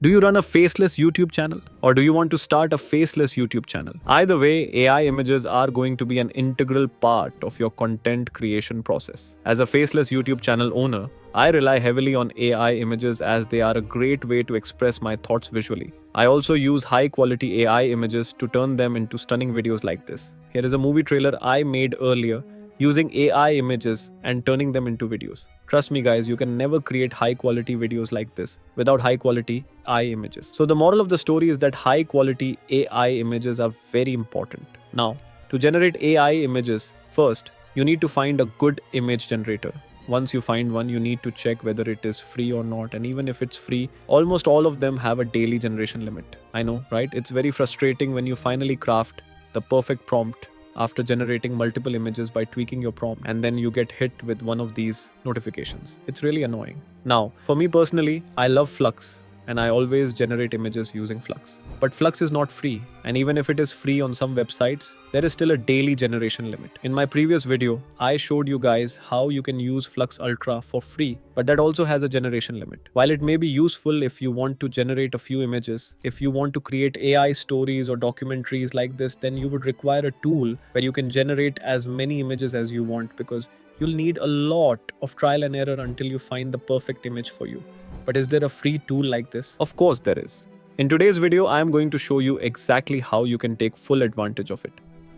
Do you run a faceless YouTube channel? Or do you want to start a faceless YouTube channel? Either way, AI images are going to be an integral part of your content creation process. As a faceless YouTube channel owner, I rely heavily on AI images as they are a great way to express my thoughts visually. I also use high-quality AI images to turn them into stunning videos like this. Here is a movie trailer I made earlier using AI images and turning them into videos. Trust me guys, you can never create high-quality videos like this without high-quality AI images. So the moral of the story is that high-quality AI images are very important. Now, to generate AI images, first, you need to find a good image generator. Once you find one, you need to check whether it is free or not. And even if it's free, almost all of them have a daily generation limit. I know, right? It's very frustrating when you finally craft the perfect prompt after generating multiple images by tweaking your prompt, and then you get hit with one of these notifications. It's really annoying. Now, for me personally, I love Flux, and I always generate images using Flux. But Flux is not free, and even if it is free on some websites, there is still a daily generation limit. In my previous video, I showed you guys how you can use Flux Ultra for free, but that also has a generation limit. While it may be useful if you want to generate a few images, if you want to create AI stories or documentaries like this, then you would require a tool where you can generate as many images as you want, because you'll need a lot of trial and error until you find the perfect image for you. But is there a free tool like this? Of course there is. In today's video, I am going to show you exactly how you can take full advantage of it.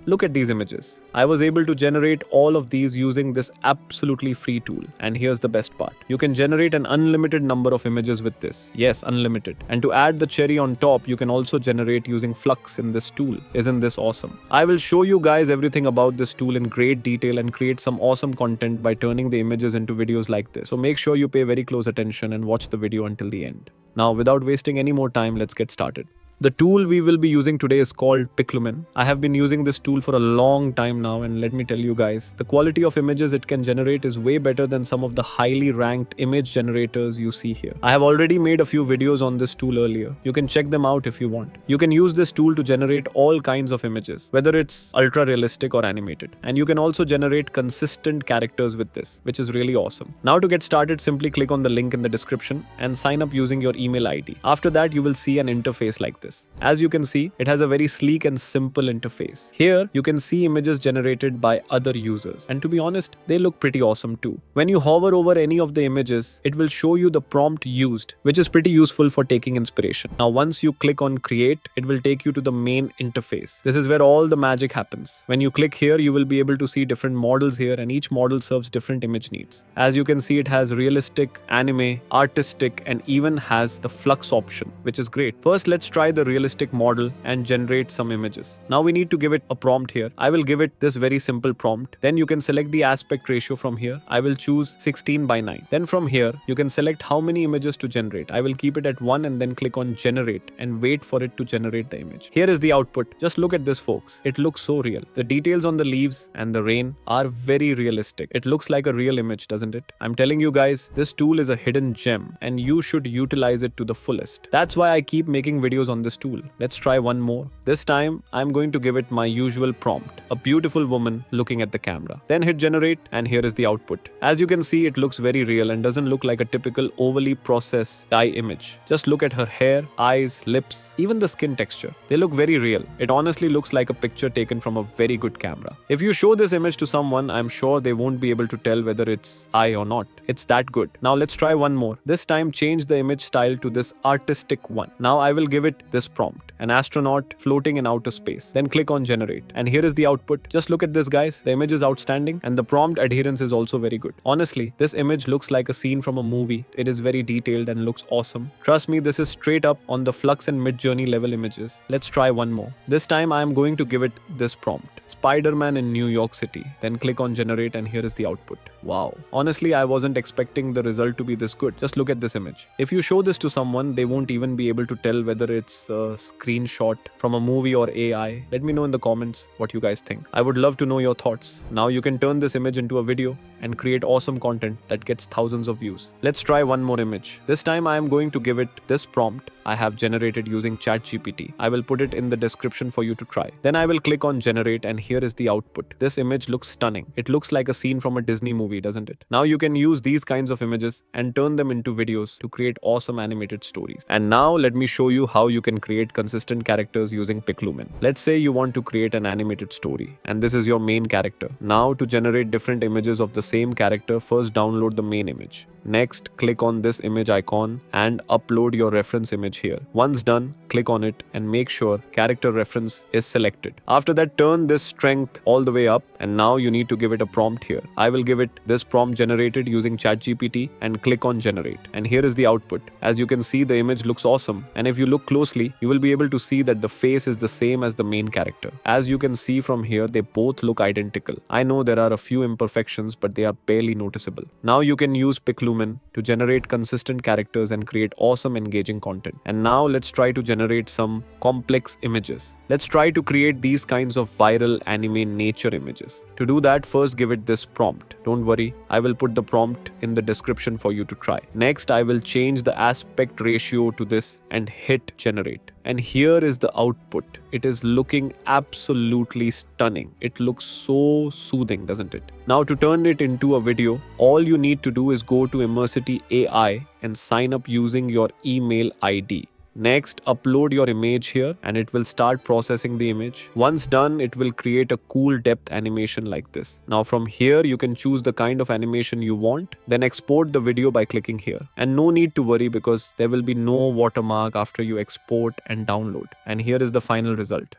Look at these images. I was able to generate all of these using this absolutely free tool. And here's the best part. You can generate an unlimited number of images with this. Yes, unlimited. And to add the cherry on top, you can also generate using Flux in this tool. Isn't this awesome? I will show you guys everything about this tool in great detail and create some awesome content by turning the images into videos like this. So make sure you pay very close attention and watch the video until the end. Now, without wasting any more time, let's get started. The tool we will be using today is called PicLumen. I have been using this tool for a long time now, and let me tell you guys, the quality of images it can generate is way better than some of the highly ranked image generators you see here. I have already made a few videos on this tool earlier. You can check them out if you want. You can use this tool to generate all kinds of images, whether it's ultra realistic or animated. And you can also generate consistent characters with this, which is really awesome. Now to get started, simply click on the link in the description and sign up using your email ID. After that, you will see an interface like this. As you can see, it has a very sleek and simple interface. Here, you can see images generated by other users. And to be honest, they look pretty awesome too. When you hover over any of the images, it will show you the prompt used, which is pretty useful for taking inspiration. Now, once you click on create, it will take you to the main interface. This is where all the magic happens. When you click here, you will be able to see different models here, and each model serves different image needs. As you can see, it has realistic, anime, artistic, and even has the Flux option, which is great. First, let's try the realistic model and generate some images. Now we need to give it a prompt here. I will give it this very simple prompt. Then you can select the aspect ratio from here. I will choose 16:9. Then from here, you can select how many images to generate. I will keep it at 1 and then click on generate and wait for it to generate the image. Here is the output. Just look at this, folks. It looks so real. The details on the leaves and the rain are very realistic. It looks like a real image, doesn't it? I'm telling you guys, this tool is a hidden gem and you should utilize it to the fullest. That's why I keep making videos on this tool. Let's try one more. This time, I'm going to give it my usual prompt, a beautiful woman looking at the camera. Then hit generate and here is the output. As you can see, it looks very real and doesn't look like a typical overly processed AI image. Just look at her hair, eyes, lips, even the skin texture. They look very real. It honestly looks like a picture taken from a very good camera. If you show this image to someone, I'm sure they won't be able to tell whether it's AI or not. It's that good. Now let's try one more. This time, change the image style to this artistic one. Now I will give it this prompt. An astronaut floating in outer space. Then click on generate. And here is the output. Just look at this, guys. The image is outstanding and the prompt adherence is also very good. Honestly, this image looks like a scene from a movie. It is very detailed and looks awesome. Trust me, this is straight up on the Flux and MidJourney level images. Let's try one more. This time I am going to give it this prompt. Spider-Man in New York City. Then click on generate and here is the output. Wow. Honestly, I wasn't expecting the result to be this good. Just look at this image. If you show this to someone, they won't even be able to tell whether it's a screenshot from a movie or AI. Let me know in the comments what you guys think. I would love to know your thoughts. Now you can turn this image into a video and create awesome content that gets thousands of views. Let's try one more image. This time I am going to give it this prompt. I have generated using ChatGPT. I will put it in the description for you to try. Then I will click on generate and here is the output. This image looks stunning. It looks like a scene from a Disney movie, doesn't it? Now you can use these kinds of images and turn them into videos to create awesome animated stories. And now let me show you how you can create consistent characters using PicLumen. Let's say you want to create an animated story and this is your main character. Now to generate different images of the same character, first download the main image. Next, click on this image icon and upload your reference image here. Once done, click on it and make sure character reference is selected. After that, turn this strength all the way up and now you need to give it a prompt here. I will give it this prompt generated using ChatGPT and click on generate. And here is the output. As you can see, the image looks awesome. And if you look closely, you will be able to see that the face is the same as the main character. As you can see from here, they both look identical. I know there are a few imperfections, but they are barely noticeable. Now you can use PicLumen to generate consistent characters and create awesome engaging content. And now let's try to generate some complex images. Let's try to create these kinds of viral anime nature images. To do that, first give it this prompt. Don't worry, I will put the prompt in the description for you to try. Next, I will change the aspect ratio to this and hit generate. And here is the output. It is looking absolutely stunning. It looks so soothing, doesn't it? Now to turn it into a video, all you need to do is go to Immersity AI and sign up using your email ID. Next, upload your image here and it will start processing the image. Once done, it will create a cool depth animation like this. Now from here, you can choose the kind of animation you want, then export the video by clicking here. And no need to worry because there will be no watermark after you export and download. And here is the final result.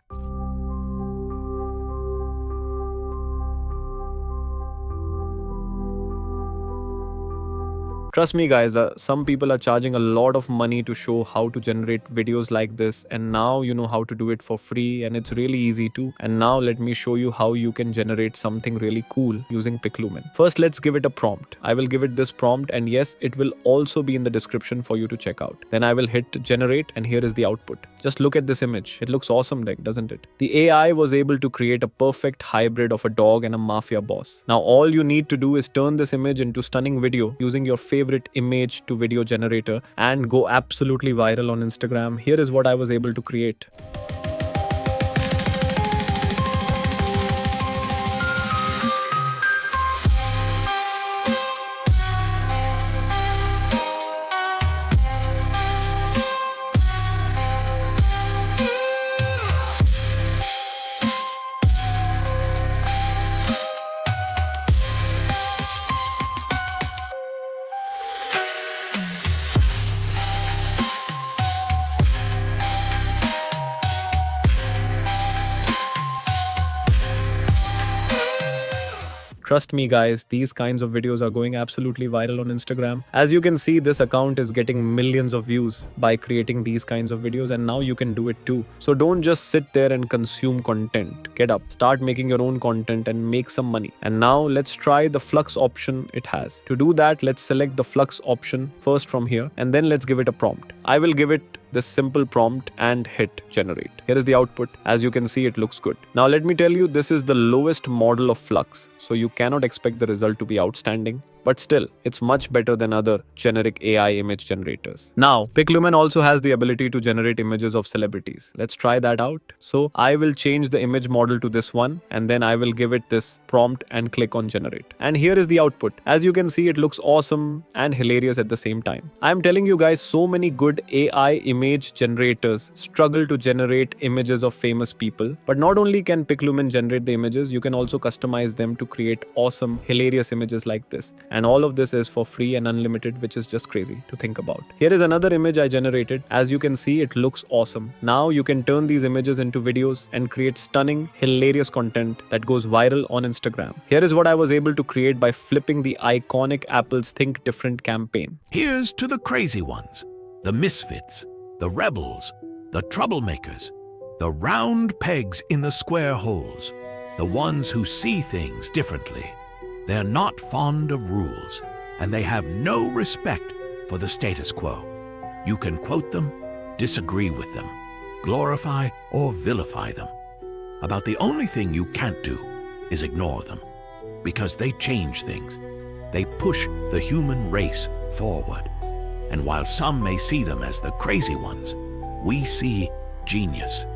Trust me guys, some people are charging a lot of money to show how to generate videos like this, and now you know how to do it for free and it's really easy too. And now let me show you how you can generate something really cool using PicLumen. First, let's give it a prompt. I will give it this prompt and yes, it will also be in the description for you to check out. Then I will hit generate and here is the output. Just look at this image. It looks awesome, doesn't it? The AI was able to create a perfect hybrid of a dog and a mafia boss. Now all you need to do is turn this image into stunning video using your favorite image to video generator and go absolutely viral on Instagram. Here is what I was able to create. Trust me guys, these kinds of videos are going absolutely viral on Instagram. As you can see, this account is getting millions of views by creating these kinds of videos, and now you can do it too. So don't just sit there and consume content. Get up, start making your own content and make some money. And now let's try the Flux option it has. To do that, let's select the Flux option first from here and then let's give it a prompt. I will give it this simple prompt and hit generate. Here is the output. As you can see, it looks good. Now let me tell you, this is the lowest model of Flux, so you cannot expect the result to be outstanding. But still, it's much better than other generic AI image generators. Now, PicLumen also has the ability to generate images of celebrities. Let's try that out. So I will change the image model to this one and then I will give it this prompt and click on generate. And here is the output. As you can see, it looks awesome and hilarious at the same time. I'm telling you guys, so many good AI image generators struggle to generate images of famous people. But not only can PicLumen generate the images, you can also customize them to create awesome, hilarious images like this. And all of this is for free and unlimited, which is just crazy to think about. Here is another image I generated. As you can see, it looks awesome. Now you can turn these images into videos and create stunning, hilarious content that goes viral on Instagram. Here is what I was able to create by flipping the iconic Apple's Think Different campaign. Here's to the crazy ones, the misfits, the rebels, the troublemakers, the round pegs in the square holes, the ones who see things differently. They're not fond of rules, and they have no respect for the status quo. You can quote them, disagree with them, glorify or vilify them. About the only thing you can't do is ignore them, because they change things. They push the human race forward. And while some may see them as the crazy ones, we see genius.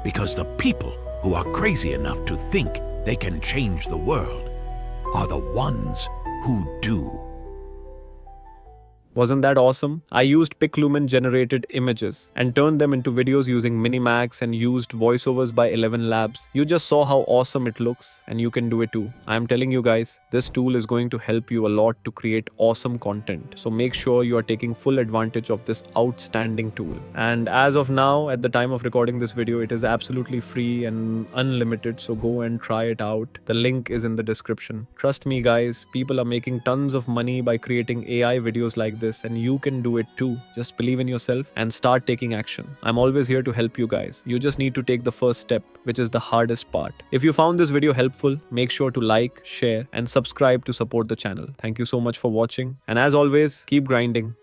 Because the people who are crazy enough to think they can change the world are the ones who do. Wasn't that awesome? I used PicLumen generated images and turned them into videos using Minimax and used voiceovers by 11 Labs. You just saw how awesome it looks, and you can do it too. I am telling you guys, this tool is going to help you a lot to create awesome content. So make sure you are taking full advantage of this outstanding tool. And as of now, at the time of recording this video, it is absolutely free and unlimited. So go and try it out. The link is in the description. Trust me guys, people are making tons of money by creating AI videos like this, and you can do it too. Just believe in yourself and start taking action. I'm always here to help you guys. You just need to take the first step, which is the hardest part. If you found this video helpful, make sure to like, share, and subscribe to support the channel. Thank you so much for watching. And as always, keep grinding.